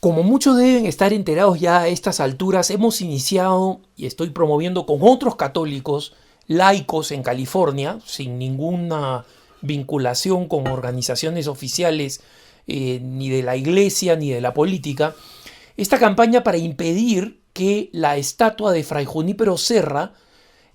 Como muchos deben estar enterados ya a estas alturas, hemos iniciado y estoy promoviendo con otros católicos laicos en California, sin ninguna vinculación con organizaciones oficiales ni de la iglesia ni de la política, esta campaña para impedir que la estatua de Fray Junípero Serra,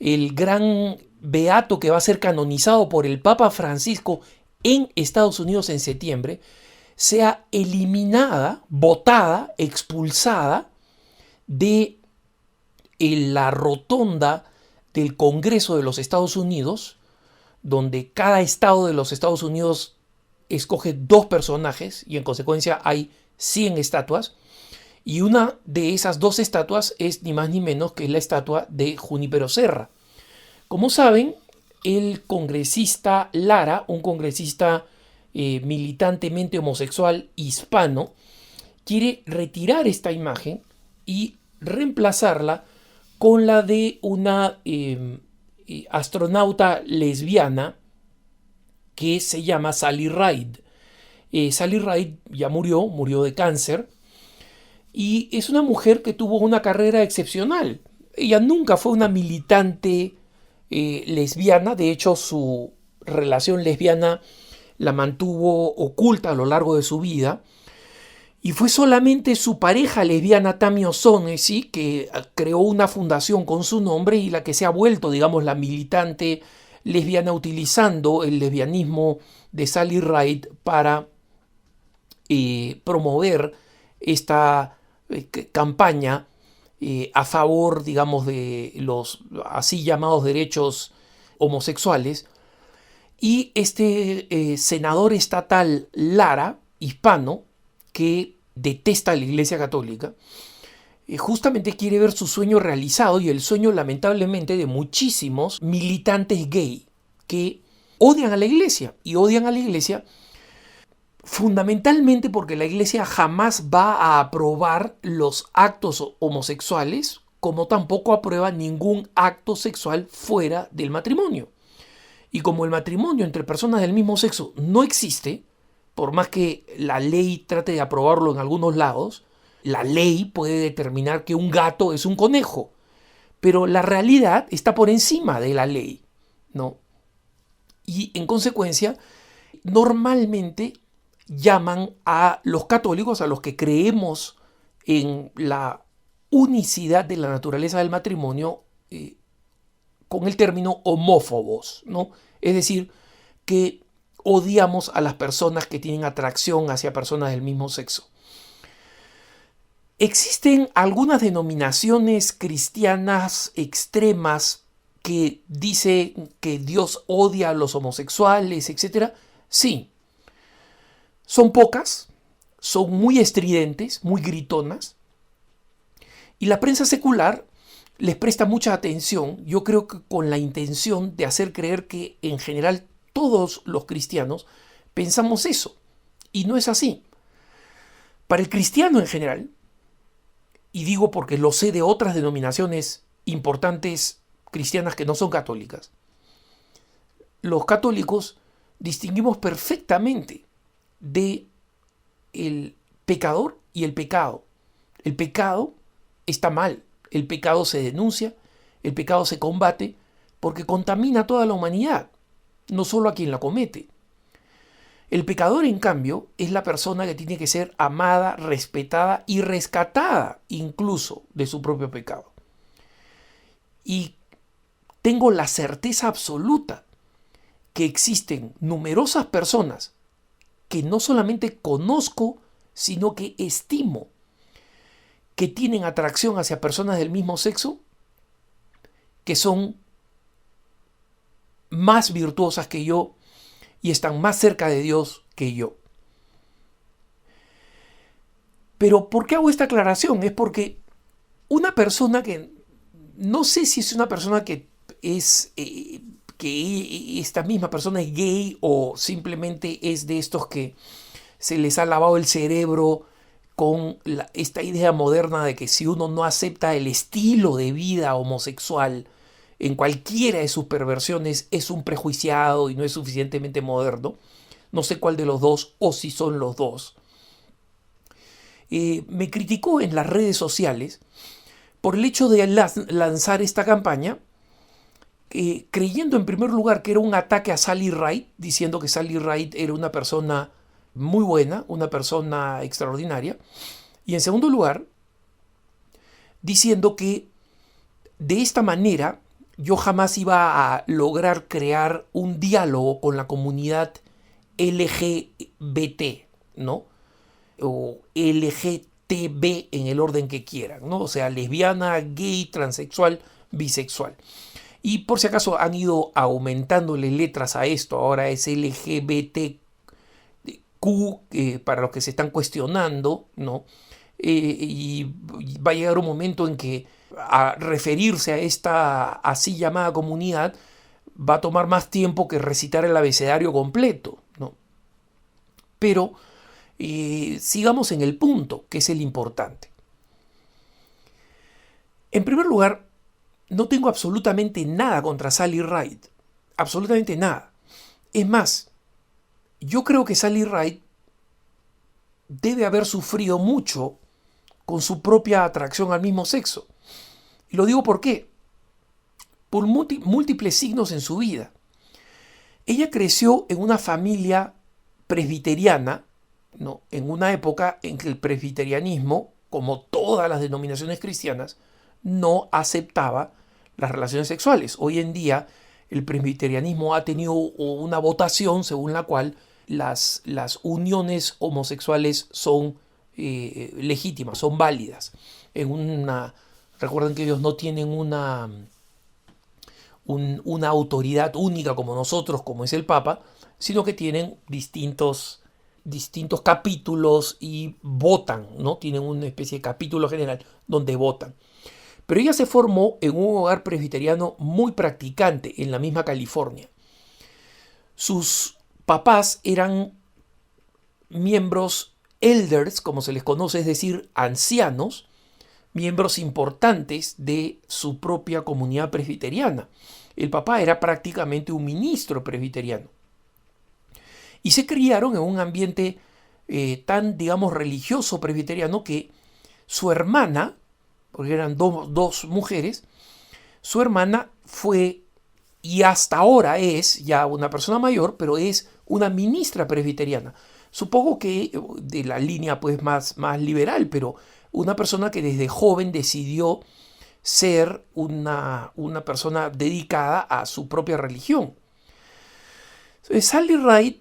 el gran beato que va a ser canonizado por el Papa Francisco en Estados Unidos en septiembre, sea eliminada, botada, expulsada de la rotonda del Congreso de los Estados Unidos, donde cada estado de los Estados Unidos escoge 2 personajes y en consecuencia hay 100 estatuas, y una de esas 2 estatuas es ni más ni menos que la estatua de Junípero Serra. Como saben, el congresista Lara, un congresista militantemente homosexual hispano, quiere retirar esta imagen y reemplazarla con la de una astronauta lesbiana que se llama Sally Ride. Sally Ride ya murió de cáncer, y es una mujer que tuvo una carrera excepcional. Ella nunca fue una militante lesbiana, de hecho su relación lesbiana la mantuvo oculta a lo largo de su vida, y fue solamente su pareja lesbiana Tammy O'Shaughnessy que creó una fundación con su nombre y la que se ha vuelto, digamos, la militante lesbiana utilizando el lesbianismo de Sally Ride para promover esta campaña a favor, digamos, de los así llamados derechos homosexuales. Y este senador estatal Lara, hispano, que detesta a la Iglesia Católica, justamente quiere ver su sueño realizado, y el sueño lamentablemente de muchísimos militantes gay que odian a la Iglesia, y odian a la Iglesia fundamentalmente porque la Iglesia jamás va a aprobar los actos homosexuales, como tampoco aprueba ningún acto sexual fuera del matrimonio. Y como el matrimonio entre personas del mismo sexo no existe, por más que la ley trate de aprobarlo en algunos lados, la ley puede determinar que un gato es un conejo, pero la realidad está por encima de la ley, ¿no? Y en consecuencia, normalmente llaman a los católicos, a los que creemos en la unicidad de la naturaleza del matrimonio, con el término homófobos, ¿no? Es decir, que odiamos a las personas que tienen atracción hacia personas del mismo sexo. Existen algunas denominaciones cristianas extremas que dicen que Dios odia a los homosexuales, etc. Sí. Son pocas, son muy estridentes, muy gritonas, y la prensa secular les presta mucha atención, yo creo que con la intención de hacer creer que en general todos los cristianos pensamos eso, y no es así. Para el cristiano en general, y digo porque lo sé de otras denominaciones importantes cristianas que no son católicas, los católicos distinguimos perfectamente de el pecador y el pecado. El pecado está mal, el pecado se denuncia, el pecado se combate, porque contamina a toda la humanidad, no solo a quien la comete. El pecador, en cambio, es la persona que tiene que ser amada, respetada y rescatada incluso de su propio pecado. Y tengo la certeza absoluta que existen numerosas personas que no solamente conozco, sino que estimo, que tienen atracción hacia personas del mismo sexo, que son más virtuosas que yo y están más cerca de Dios que yo. Pero ¿por qué hago esta aclaración? Es porque una persona que, no sé si es una persona que es que esta misma persona es gay o simplemente es de estos que se les ha lavado el cerebro con esta idea moderna de que si uno no acepta el estilo de vida homosexual en cualquiera de sus perversiones es un prejuiciado y no es suficientemente moderno. No sé cuál de los dos o si son los dos. me criticó en las redes sociales por el hecho de lanzar esta campaña, creyendo en primer lugar que era un ataque a Sally Ride, diciendo que Sally Ride era una persona muy buena, una persona extraordinaria, y en segundo lugar, diciendo que de esta manera yo jamás iba a lograr crear un diálogo con la comunidad LGBT, ¿no? O LGTB en el orden que quieran, ¿no? O sea, lesbiana, gay, transexual, bisexual. Y por si acaso han ido aumentándole letras a esto, ahora es LGBTQ, para los que se están cuestionando, ¿no? Y va a llegar un momento en que a referirse a esta así llamada comunidad va a tomar más tiempo que recitar el abecedario completo, ¿no? Pero sigamos en el punto, que es el importante. En primer lugar, no tengo absolutamente nada contra Sally Ride. Absolutamente nada. Es más, yo creo que Sally Ride debe haber sufrido mucho con su propia atracción al mismo sexo. Y lo digo por qué. Por múltiples signos en su vida. Ella creció en una familia presbiteriana, ¿no? En una época en que el presbiterianismo, como todas las denominaciones cristianas, no aceptaba las relaciones sexuales. Hoy en día el presbiterianismo ha tenido una votación según la cual las uniones homosexuales son legítimas, son válidas. Recuerden que ellos no tienen una autoridad única como nosotros, como es el Papa, sino que tienen distintos capítulos y votan, ¿no? Tienen una especie de capítulo general donde votan. Pero ella se formó en un hogar presbiteriano muy practicante en la misma California. Sus papás eran miembros elders, como se les conoce, es decir, ancianos, miembros importantes de su propia comunidad presbiteriana. El papá era prácticamente un ministro presbiteriano. Y se criaron en un ambiente tan, digamos, religioso presbiteriano que su hermana, porque eran dos mujeres, su hermana fue, y hasta ahora es ya una persona mayor, pero es una ministra presbiteriana. Supongo que de la línea pues más liberal, pero una persona que desde joven decidió ser una persona dedicada a su propia religión. Sally Ride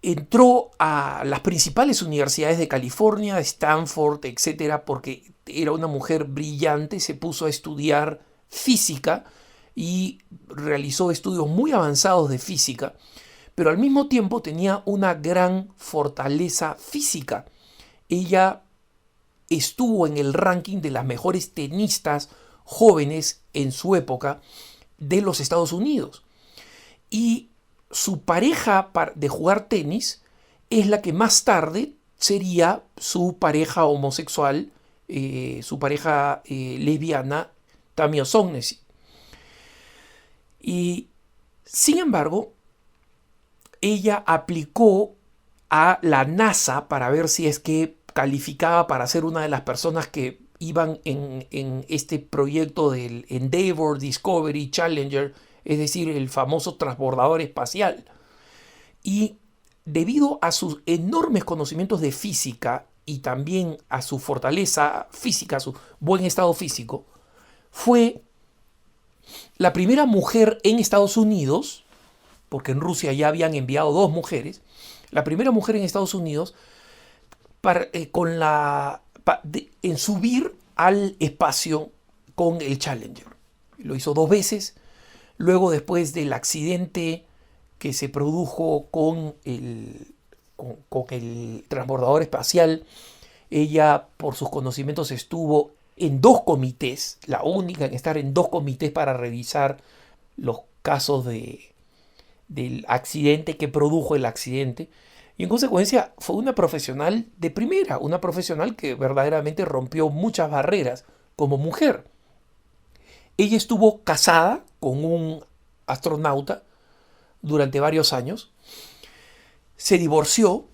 entró a las principales universidades de California, Stanford, etcétera, porque era una mujer brillante, se puso a estudiar física y realizó estudios muy avanzados de física, pero al mismo tiempo tenía una gran fortaleza física. Ella estuvo en el ranking de las mejores tenistas jóvenes en su época de los Estados Unidos. Y su pareja de jugar tenis es la que más tarde sería su pareja homosexual, su pareja lesbiana, Tammy O'Shaughnessy. Y sin embargo, ella aplicó a la NASA para ver si es que calificaba para ser una de las personas que iban en este proyecto del Endeavour, Discovery, Challenger, es decir, el famoso transbordador espacial. Y debido a sus enormes conocimientos de física y también a su fortaleza física, a su buen estado físico, fue la primera mujer en Estados Unidos, porque en Rusia ya habían enviado 2 mujeres, la primera mujer en Estados Unidos en subir al espacio con el Challenger. Lo hizo 2 veces. Luego, después del accidente que se produjo con el transbordador espacial, ella, por sus conocimientos, estuvo en 2 comités, la única en estar en 2 comités para revisar los casos del accidente que produjo el accidente. Y en consecuencia fue una profesional de primera, una profesional que verdaderamente rompió muchas barreras como mujer. Ella estuvo casada con un astronauta durante varios años, se divorció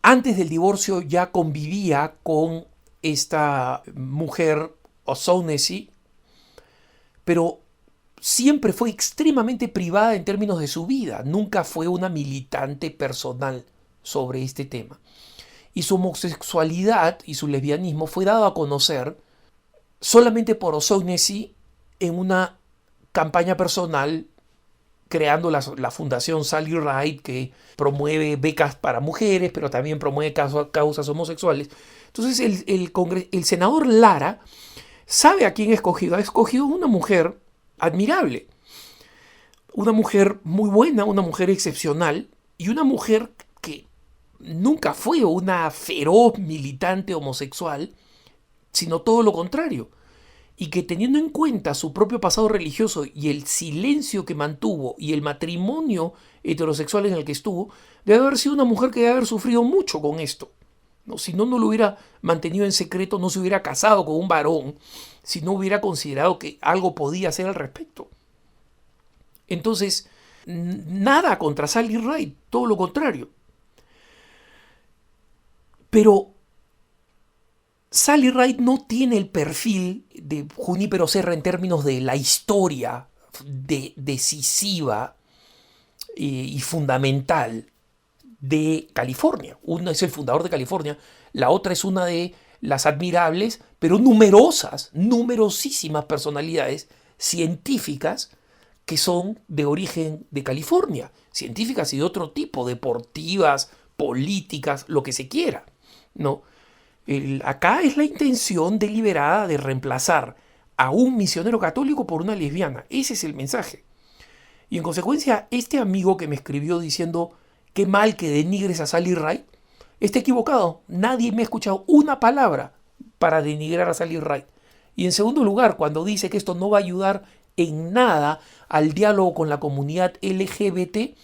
Antes del divorcio ya convivía con esta mujer, O'Shaughnessy, pero siempre fue extremadamente privada en términos de su vida. Nunca fue una militante personal sobre este tema. Y su homosexualidad y su lesbianismo fue dado a conocer solamente por O'Shaughnessy en una campaña personal, creando la fundación Sally Ride, que promueve becas para mujeres, pero también promueve causas homosexuales. Entonces el senador Lara sabe a quién ha escogido una mujer admirable, una mujer muy buena, una mujer excepcional y una mujer que nunca fue una feroz militante homosexual, sino todo lo contrario, y que teniendo en cuenta su propio pasado religioso y el silencio que mantuvo y el matrimonio heterosexual en el que estuvo, debe haber sido una mujer que debe haber sufrido mucho con esto. ¿No? Si no lo hubiera mantenido en secreto, no se hubiera casado con un varón, si no hubiera considerado que algo podía hacer al respecto. Entonces, nada contra Sally Ride, todo lo contrario. Pero Sally Ride no tiene el perfil de Junípero Serra en términos de la historia decisiva y fundamental de California. Uno es el fundador de California, la otra es una de las admirables, pero numerosísimas personalidades científicas que son de origen de California, científicas y de otro tipo, deportivas, políticas, lo que se quiera, ¿no? Acá es la intención deliberada de reemplazar a un misionero católico por una lesbiana. Ese es el mensaje. Y en consecuencia, este amigo que me escribió diciendo qué mal que denigres a Sally Ride, está equivocado. Nadie me ha escuchado una palabra para denigrar a Sally Ride. Y en segundo lugar, cuando dice que esto no va a ayudar en nada al diálogo con la comunidad LGBT,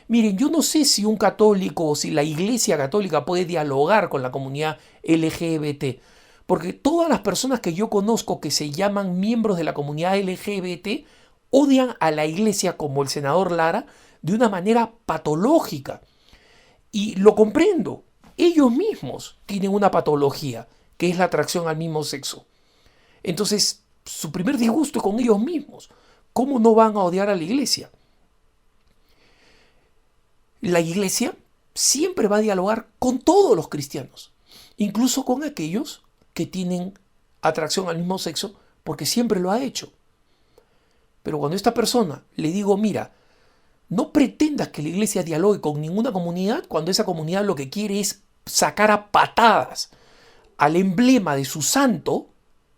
miren, yo no sé si un católico o si la Iglesia Católica puede dialogar con la comunidad LGBT, porque todas las personas que yo conozco que se llaman miembros de la comunidad LGBT odian a la Iglesia, como el senador Lara, de una manera patológica. Y lo comprendo. Ellos mismos tienen una patología, que es la atracción al mismo sexo. Entonces, su primer disgusto es con ellos mismos. ¿Cómo no van a odiar a la Iglesia? La Iglesia siempre va a dialogar con todos los cristianos, incluso con aquellos que tienen atracción al mismo sexo, porque siempre lo ha hecho. Pero cuando a esta persona le digo, mira, no pretendas que la Iglesia dialogue con ninguna comunidad, cuando esa comunidad lo que quiere es sacar a patadas al emblema de su santo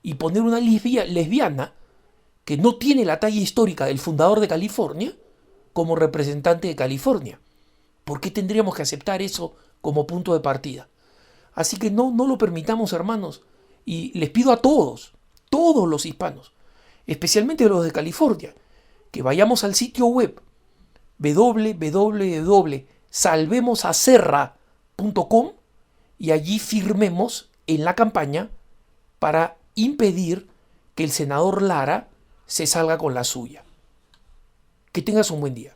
y poner una lesbiana que no tiene la talla histórica del fundador de California como representante de California. ¿Por qué tendríamos que aceptar eso como punto de partida? Así que no lo permitamos, hermanos. Y les pido a todos los hispanos, especialmente los de California, que vayamos al sitio web www.salvemosaserra.com y allí firmemos en la campaña para impedir que el senador Lara se salga con la suya. Que tengas un buen día.